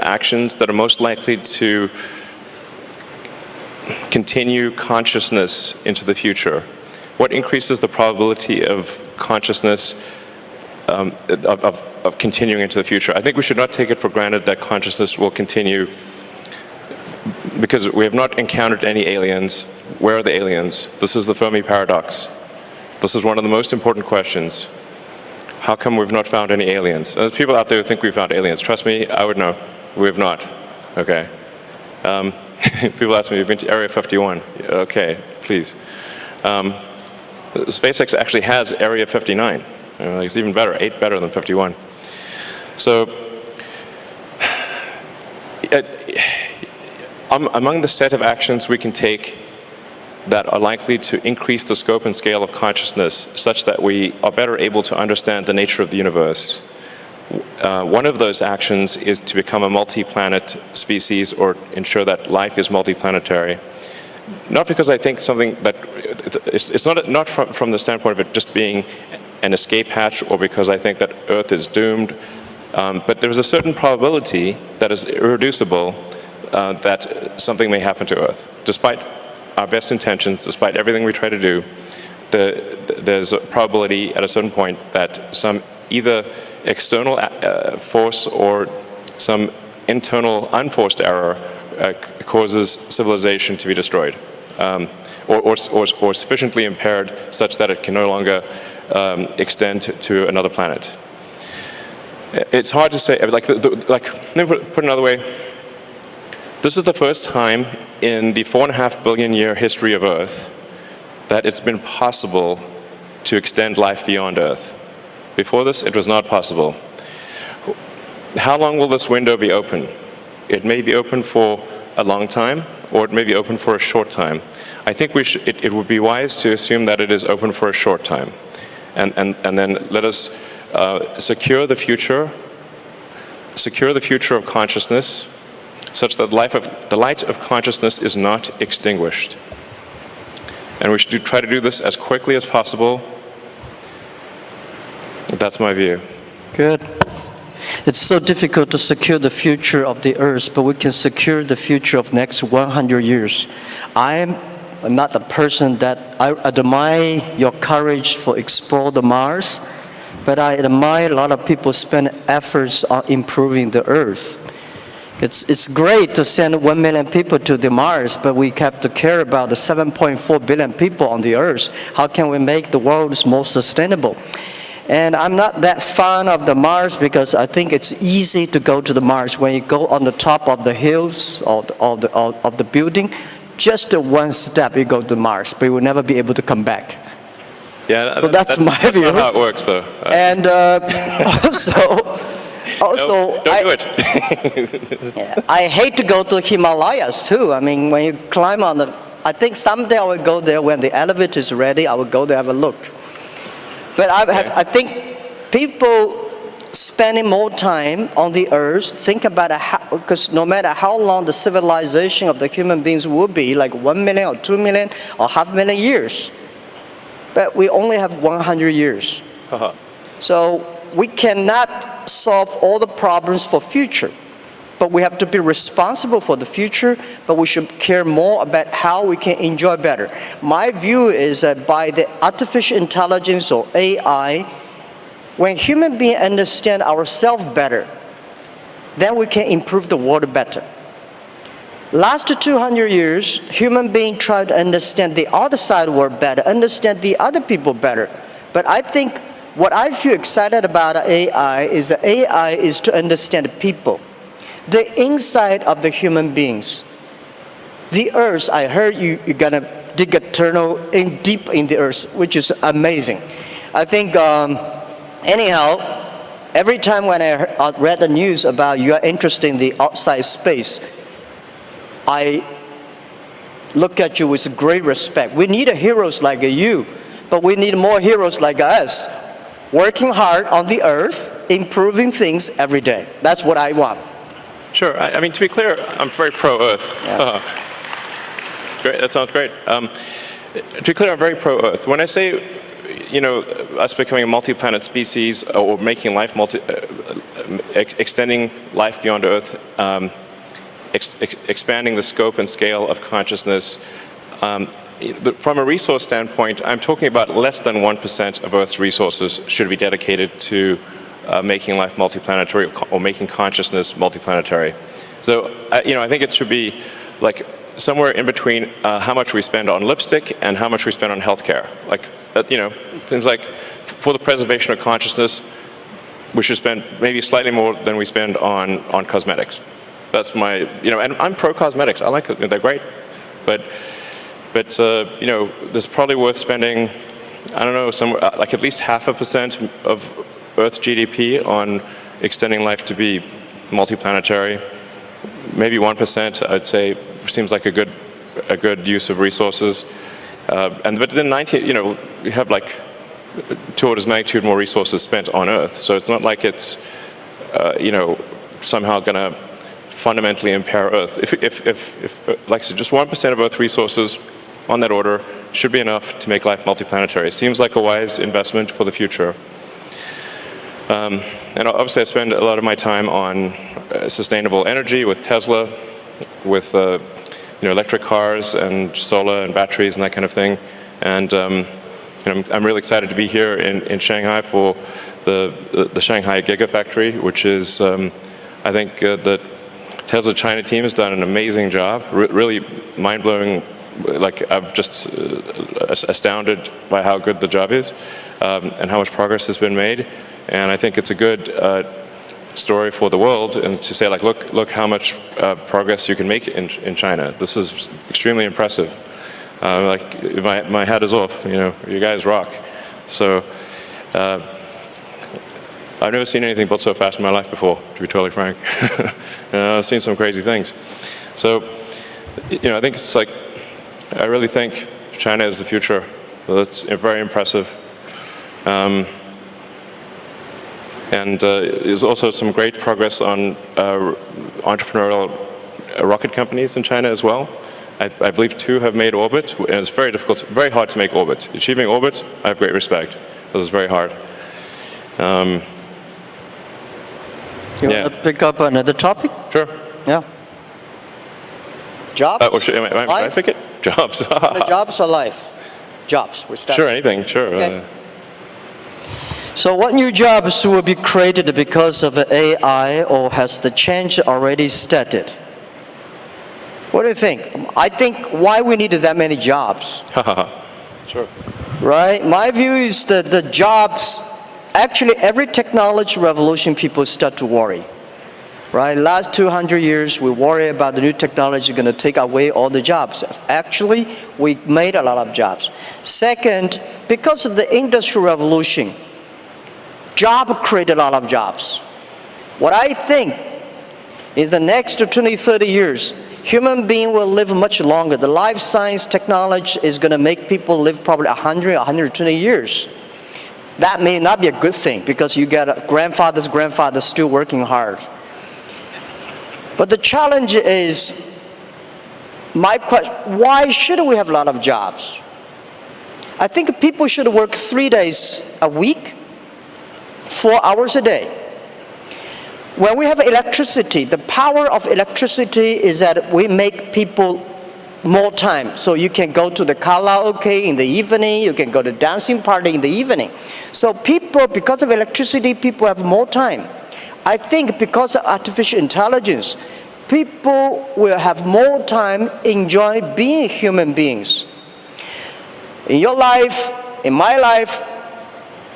actions that are most likely to continue consciousness into the future? What increases the probability of consciousess of continuing into the future? I think we should not take it for granted that consciousness will continue, because we have not encountered any aliens. Where are the aliens? This is the Fermi paradox. This is one of the most important questions. How come we've not found any aliens? There's people out there who think we've found aliens. Trust me, I would know. We have not. Okay. People ask me, you've been to Area 51. Okay, please. SpaceX actually has Area 59. It's even better, 8 better than 51. So, among the set of actions we can take that are likely to increase the scope and scale of consciousness such that we are better able to understand the nature of the universe, one of those actions is to become a multi-planet species or ensure that life is multi-planetary. Not because I think something that, it's not from the standpoint of it just being an escape hatch or because I think that Earth is doomed, but there's a certain probability that is irreducible that something may happen to Earth. Despite our best intentions, despite everything we try to do, there's a probability at a certain point that some either external force or some internal unforced error causes civilization to be destroyed, or sufficiently impaired such that it can no longer extend to another planet. It's hard to say, like let me put it another way. This is the first time in the 4.5 billion year history of Earth that it's been possible to extend life beyond Earth. Before this, it was not possible. How long will this window be open? It may be open for a long time, or it may be open for a short time. I think it would be wise to assume that it is open for a short time. And then let us secure the future of consciousness, such that the light of consciousness is not extinguished. And we should try to do this as quickly as possible. That's my view. Good. It's so difficult to secure the future of the Earth, but we can secure the future of next 100 years. I'm not the person that I admire your courage for explore the Mars, but I admire a lot of people spend efforts on improving the Earth. It's great to send 1 million people to the Mars, but we have to care about the 7.4 billion people on the Earth. How can we make the world more sustainable? And I'm not that fan of the Mars because I think it's easy to go to the Mars. When you go on the top of the hills of the building, just one step you go to Mars, but you will never be able to come back. Yeah, so that's my view. That's not how it works, though. And also, don't do it. I hate to go to Himalayas too. I mean, when you climb on I think someday I will go there when the elevator is ready. I will go there have a look. But I think people spending more time on the Earth, think about because no matter how long the civilization of the human beings will be, like 1 million or 2 million or 500,000 years, but we only have 100 years. So we cannot solve all the problems for future, but we have to be responsible for the future, but we should care more about how we can enjoy better. My view is that by the artificial intelligence or AI, when human beings understand ourselves better, then we can improve the world better. Last 200 years, human beings tried to understand the other side of the world better, understand the other people better. But I think what I feel excited about AI is that AI is to understand people, the inside of the human beings. The Earth, I heard you're gonna dig a tunnel deep in the Earth, which is amazing. I think, anyhow, every time when I read the news about you are interested in the outside space, I look at you with great respect. We need heroes like you, but we need more heroes like us, working hard on the Earth, improving things every day. That's what I want. Sure. I mean, to be clear, I'm very pro-Earth. Yeah. Great. That sounds great. To be clear, I'm very pro-Earth. When I say, us becoming a multi-planet species or making life extending life beyond Earth, expanding the scope and scale of consciousness. From a resource standpoint, I'm talking about less than 1% of Earth's resources should be dedicated to making life multiplanetary or making consciousness multiplanetary. So, I think it should be like somewhere in between how much we spend on lipstick and how much we spend on healthcare. Like, things like for the preservation of consciousness, we should spend maybe slightly more than we spend on cosmetics. That's my, and I'm pro cosmetics. I like it. They're great, but there's probably worth spending, I don't know, somewhere like at least 0.5% of Earth's GDP on extending life to be multiplanetary. Maybe 1%, I'd say, seems like a good use of resources. But then we have like 2 orders of magnitude more resources spent on Earth. So it's not like it's, somehow going to fundamentally impair Earth. If like I said, just 1% of Earth resources on that order should be enough to make life multiplanetary. It seems like a wise investment for the future. And obviously I spend a lot of my time on sustainable energy with Tesla, with electric cars and solar and batteries and that kind of thing. And I'm really excited to be here in Shanghai for the Shanghai Gigafactory, which is, I think the Tesla China team has done an amazing job, really mind-blowing. Like, I'm just astounded by how good the job is and how much progress has been made. And I think it's a good story for the world, and to say, like, look how much progress you can make in China. This is extremely impressive. Like, my hat is off. You guys rock. So I've never seen anything built so fast in my life before, to be totally frank. I've seen some crazy things. So, I think it's like, I really think China is the future. That's very impressive. And there's also some great progress on entrepreneurial rocket companies in China as well. I believe 2 have made orbit, and it's very difficult, very hard to make orbit. Achieving orbit, I have great respect. This is very hard. You want to pick up another topic? Sure. Yeah. Jobs? Should I pick it? Jobs. The jobs or life? Jobs. Sure, anything, sure. Okay. So what new jobs will be created because of AI, or has the change already started? What do you think? I think why we need that many jobs. Sure. Right? My view is that the jobs, actually every technology revolution people start to worry. Right? Last 200 years we worry about the new technology going to take away all the jobs. Actually, we made a lot of jobs. Second, because of the industrial revolution, job created a lot of jobs. What I think is the next 20, 30 years, human being will live much longer. The life science technology is going to make people live probably 100, 120 years. That may not be a good thing, because you get a grandfather's grandfather still working hard. But the challenge is, my question, why should we have a lot of jobs? I think people should work 3 days a week, 4 hours a day. When we have electricity, the power of electricity is that we make people more time. So you can go to the karaoke in the evening, you can go to dancing party in the evening. So people, because of electricity, people have more time. I think because of artificial intelligence, people will have more time enjoy being human beings. In your life, in my life,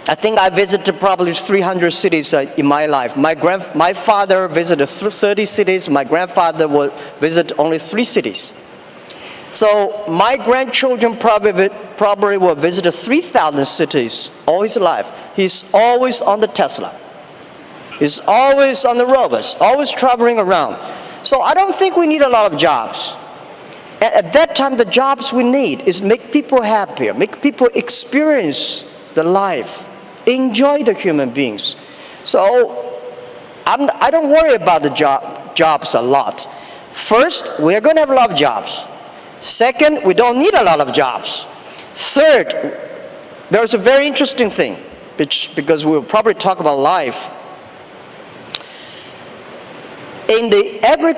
I think I visited probably 300 cities in my life. My father visited 30 cities. My grandfather would visit only 3 cities. So my grandchildren probably will visit 3,000 cities all his life. He's always on the Tesla. He's always on the robots, always traveling around. So I don't think we need a lot of jobs. At that time, the jobs we need is make people happier, make people experience the life, enjoy the human beings. So I don't worry about the jobs a lot. First, we're going to have a lot of jobs. Second, we don't need a lot of jobs. Third, there's a very interesting thing, because we'll probably talk about life. in the